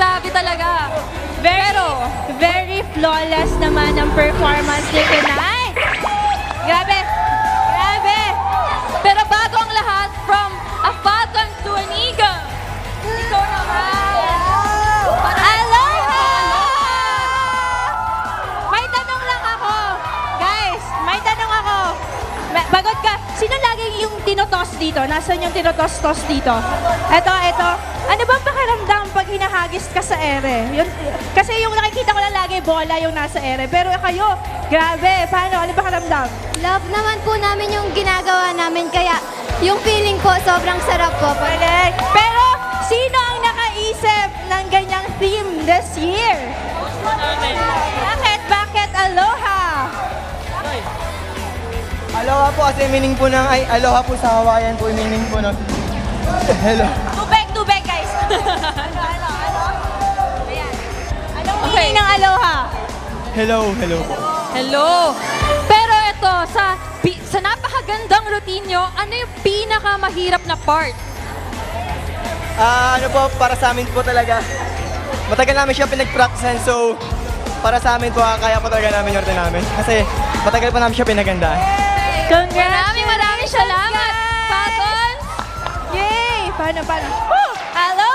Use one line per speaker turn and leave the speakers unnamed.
Grabe talaga.
Very flawless naman ang performance ni Pinay. Grabe! Grabe!
Pero bago ang lahat, from a falcon to an eagle. Ikaw naman.
Aloha! May tanong lang ako. Guys, may tanong ako. Pagod ka. Sino laging yung tinotos dito? Nasaan yung tinotos-tos dito? Ito. Ano bang pakiramdam pag hinahagis ka sa ere? Kasi yung nakikita ko lang lagi, bola yung nasa ere. Pero kayo, grabe. Paano? Ano pakiramdam?
Love naman po namin yung ginagawa namin, kaya yung feeling po sobrang sarap po.
Galing. Pero, sino ang nakaisip ng ganyang theme this year? Bakit? Aloha!
Aloha po kasi meaning po ng, aloha po sa Hawaiian po, meaning po ng, hello.
Tubig, guys. Ano? Ayan. Anong
Okay.
meaning ng aloha?
Hello po.
Hello. Pero ito, sa napakagandang routine nyo, ano yung pinakamahirap na part?
Ano po, para sa amin po talaga, matagal namin siya pinag-practicean, so, para sa amin po, kaya po talaga namin yung routine namin. Kasi, matagal pa namin siya pinagandaan.
Maraming salamat, Falcons!
Yay! Paano? Woo! Aloha!